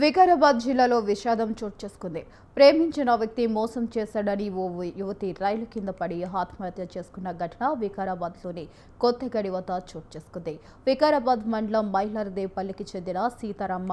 వికారాబాద్ జిల్లాలో విషాదం చోటు చేసుకుంది. ప్రేమించిన వ్యక్తి మోసం చేశాడని ఓ యువతి రైలు కింద పడి ఆత్మహత్య చేసుకున్న ఘటన వికారాబాద్లోని కొత్తగడి వద్ద చోటు చేసుకుంది. వికారాబాద్ మండలం మైలారదేవపల్లికి చెందిన సీతారామ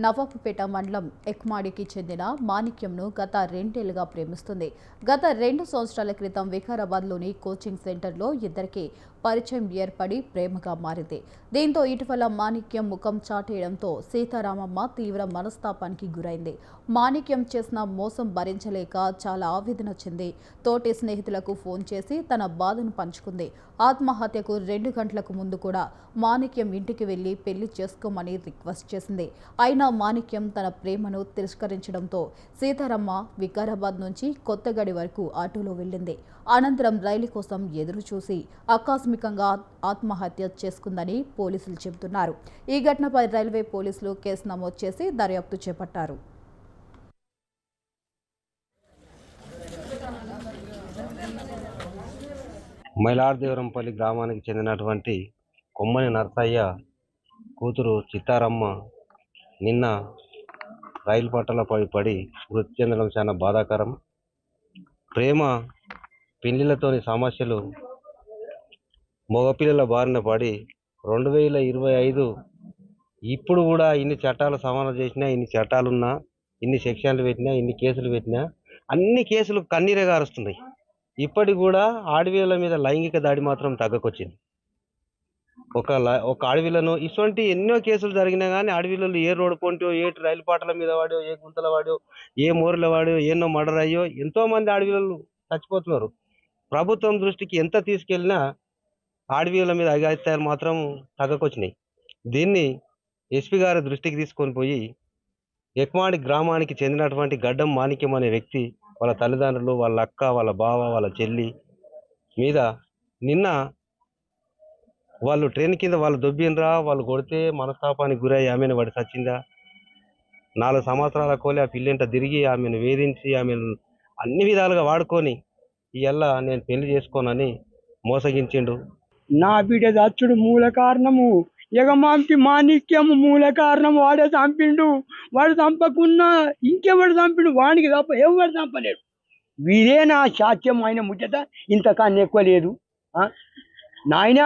నవాబుపేట మండలం ఎక్మాడికి చెందిన మాణిక్యంను గత 2 ఏళ్లుగా ప్రేమిస్తుంది. గత 2 సంవత్సరాల క్రితం వికారాబాద్లోని కోచింగ్ సెంటర్లో ఇద్దరికి పరిచయం ఏర్పడి ప్రేమగా మారింది. దీంతో ఇటీవల మాణిక్యం ముఖం చాటేయడంతో సీతారామమ్మ తీవ్ర మనస్తాపానికి గురైంది. మాణిక్యం చేసిన మోసం భరించలేక చాలా ఆవేదన చెంది తోటి స్నేహితులకు ఫోన్ చేసి తన బాధను పంచుకుంది. ఆత్మహత్యకు 2 గంటలకు ముందు కూడా మాణిక్యం ఇంటికి వెళ్లి పెళ్లి చేసుకోమని రిక్వెస్ట్ చేసింది. అయినా మాణిక్యం తన ప్రేమను తిరస్కరించడంతో సీతారామ వికారాబాద్ నుంచి కొత్తగడి వరకు ఆటోలో వెళ్ళింది. అనంతరం రైలు కోసం ఎదురు చూసి ఆకస్మికంగా ఆత్మహత్య చేసుకుందని పోలీసులు చెబుతున్నారు. ఈ ఘటనపై రైల్వే పోలీసులు కేసు నమోదు చేసి దర్యాప్తు చేపట్టారు. మైలారదేవరంపల్లి గ్రామానికి చెందినటువంటి కొమ్మని నర్సయ్య కూతురు చిత్తారమ్మ నిన్న రైలు పట్టాలపై పడి మృతి చెందడం చాలా బాధాకరం. ప్రేమ పెళ్లిళ్లతోని సమస్యలు మగపిల్లల బారిన పడి 2025 ఇప్పుడు కూడా ఇన్ని చట్టాలు సవరణ చేసినా, ఇన్ని చట్టాలున్నా, ఇన్ని సెక్షన్లు పెట్టినా, ఇన్ని కేసులు పెట్టినా అన్ని కేసులు కన్నీరే గారుస్తున్నాయి. ఇప్పటికి కూడా ఆడపిల్లల మీద లైంగిక దాడి మాత్రం తగ్గకొచ్చింది. ఒక ఆడపిల్లను ఇటువంటి ఎన్నో కేసులు జరిగినా కానీ ఆడపిల్లలు ఏ రోడ్డు పొంటో, ఏ రైలు పాటల మీద వాడో, ఏ గుంతల వాడో, ఏ మోరుల వాడో, ఎన్నో మర్డర్ అయ్యో ఎంతో మంది ఆడపిల్లలు చచ్చిపోతున్నారు. ప్రభుత్వం దృష్టికి ఎంత తీసుకెళ్లినా ఆడపిల్లల మీద అఘాయిత్యాలు మాత్రం తగ్గకొచ్చినాయి. దీన్ని ఎస్పీ గారి దృష్టికి తీసుకొని పోయి ఎక్మాడి గ్రామానికి చెందినటువంటి గడ్డం మాణిక్యం అనే వ్యక్తి వాళ్ళ తల్లిదండ్రులు, వాళ్ళ అక్క, వాళ్ళ బావ, వాళ్ళ చెల్లి మీద నిన్న వాళ్ళు ట్రైన్ కింద వాళ్ళు దొబ్బినరా, వాళ్ళు కొడితే మనస్తాపానికి గురై ఆమెను వాడి చచ్చిందా. 4 సంవత్సరాల కోలి ఆ పిల్లింట తిరిగి ఆమెను వేధించి ఆమెను అన్ని విధాలుగా వాడుకొని ఇయ్యల్లా నేను పెళ్లి చేసుకోనని మోసగించిండు. నా బిడ్డ చచ్చుడు మూల కారణము, ఎగమాంకి మాణిక్యము మూల కారణం. వాడే చంపిండు. వాడు చంపకున్నా ఇంకెవడు చంపిండు, వాడికి తప్ప ఎవడు చంపలేడు. వీరే నా సాధ్యం అయిన ముచ్చట, ఇంతకన్నా ఎక్కువ లేదు. నాయన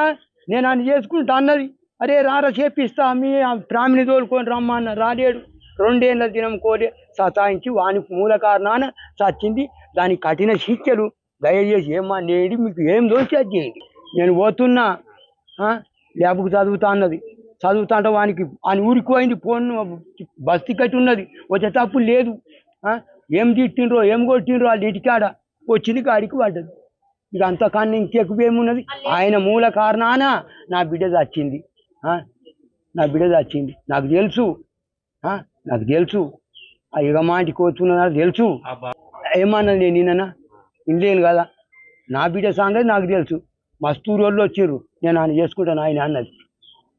నేను అని చేసుకుంటా అన్నది. అరే రార చేపిస్తా, మీ ప్రామిని తోలుకొని రమ్మన్న రాలేడు. 2 ఏళ్ళ దినం కోరి సతాయించి వాని మూల కారణాన చచ్చింది. దానికి కఠిన శిక్షలు దయచేసి ఏమా నేడి మీకు ఏం దోషి అది చేయండి. నేను పోతున్నా ల్యాబ్కు చదువుతా అన్నది. చదువుతా అంటే వానికి అని ఊరికి పోయింది. ఫోన్ బస్తీ కట్టి ఉన్నది. వచ్చే తప్పు లేదు. ఏం తిట్టిండ్రో ఏం కొట్టిండ్రో వాళ్ళు ఇంటికాడ వచ్చింది, గాడికి పడ్డది. ఇక అంతకన్నా ఇంకెక్కువేమున్నది. ఆయన మూల కారణాన నా బిడ్డ చచ్చింది. నా బిడ్డ చచ్చింది నాకు తెలుసు. నాకు తెలుసు. ఆ ఎగమాంటి కోతున్నా తెలుసు. ఏమన్నది నేను నిన్న ఇంలేను కదా. నా బిడ్డ సంగతి నాకు తెలుసు. మస్తూరు వాళ్ళు వచ్చిర్రు, నేను ఆయన చేసుకుంటాను ఆయన అన్నది.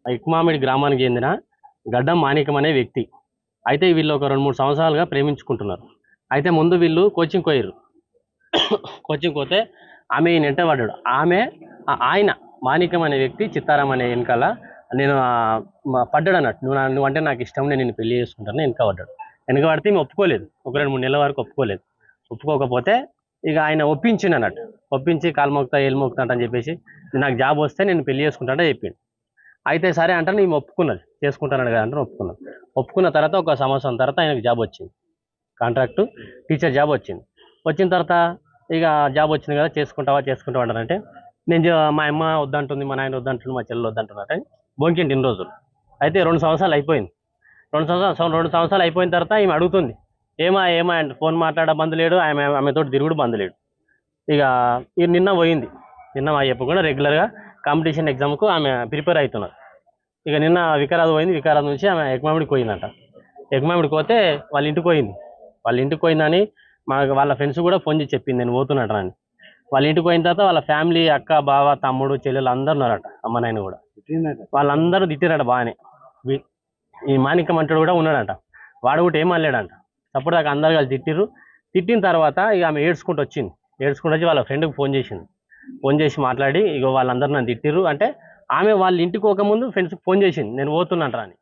ఎక్మామిడి గ్రామానికి చెందిన గడ్డం మాణిక్యం అనే వ్యక్తి. అయితే వీళ్ళు ఒక 2-3 సంవత్సరాలుగా ప్రేమించుకుంటున్నారు. అయితే ముందు వీళ్ళు కోచింగ్ పోయారు. కోచింగ్ పోతే ఆమె నెంట పడ్డాడు. ఆయన మాణిక్యం అనే వ్యక్తి చిత్తారాం అనే వెనకాల నేను పడ్డాడు అన్నట్టు. నువ్వు అంటే నాకు ఇష్టం, నేను నిన్ను పెళ్లి చేసుకుంటాను వెనక పడ్డాడు. వెనక పడితే మేము ఒప్పుకోలేదు. ఒక 2-3 నెలల వరకు ఒప్పుకోలేదు. ఒప్పుకోకపోతే ఇక ఆయన ఒప్పించిండు అన్నట్టు. ఒప్పించి కాలు మోగుతా ఏలు మోగుతా అని చెప్పేసి నాకు జాబ్ వస్తే నేను పెళ్లి చేసుకుంటానని చెప్పిండు. అయితే సరే అంటే నేను ఒప్పుకున్నది, చేసుకుంటాను కదా అంటే ఒప్పుకున్నాను. ఒప్పుకున్న తర్వాత ఒక సంవత్సరం తర్వాత ఆయనకు జాబ్ వచ్చింది. కాంట్రాక్టు టీచర్ జాబ్ వచ్చింది. వచ్చిన తర్వాత ఇక జాబ్ వచ్చింది కదా, చేసుకుంటావా అంటారంటే నేను మా అమ్మ వద్దంటుంది, మా నాయన వద్దంటుంది, మా చెల్లెలు వద్దంటున్నట్టు బొంకింటి 2 రోజులు. అయితే 2 సంవత్సరాలు అయిపోయింది. 2 సంవత్సరాలు అయిపోయిన తర్వాత ఈమె అడుగుతుంది, ఏమా అంటే ఫోన్ మాట్లాడ బంద్ లేడు, ఆమెతో తిరుగుడు బంద్ లేడు. ఇక నిన్న పోయింది. నిన్న చెప్పకుండా రెగ్యులర్గా కాంపిటీషన్ ఎగ్జామ్కు ఆమె ప్రిపేర్ అవుతున్నారు. ఇక నిన్న వికారాబాద్ పోయింది. వికారాబాద్ నుంచి ఆమె ఎక్మామిడికి పోయిందంట. ఎక్మామిడికి పోతే వాళ్ళ ఇంటికి పోయింది. వాళ్ళ ఇంటికి పోయిందని వాళ్ళ ఫ్రెండ్స్ కూడా ఫోన్ చేసి చెప్పింది నేను పోతున్నట్టు అని. వాళ్ళ ఇంటికి పోయిన తర్వాత వాళ్ళ ఫ్యామిలీ అక్క, బావ, తమ్ముడు, చెల్లెలు అందరు ఉన్నారట. అమ్మ నాయన కూడా వాళ్ళందరూ తిట్టిరట బాగానే. ఈ మాణిక్యం అంటాడు కూడా ఉన్నాడంట. వాడు కూడా ఏం అనలేడంట. అప్పుడు దాకా అందరు కలిసి తిట్టిర్రు. తిట్టిన తర్వాత ఇక ఆమె ఏడ్చుకుంటూ వచ్చి వాళ్ళ ఫ్రెండ్కి ఫోన్ చేసింది. ఫోన్ చేసి మాట్లాడి ఇక వాళ్ళందరూ నన్ను తిట్టిర్రు అంటే ఆమె వాళ్ళ ఇంటికి పోకముందు ఫ్రెండ్స్కి ఫోన్ చేసింది నేను పోతున్నట్రా అని.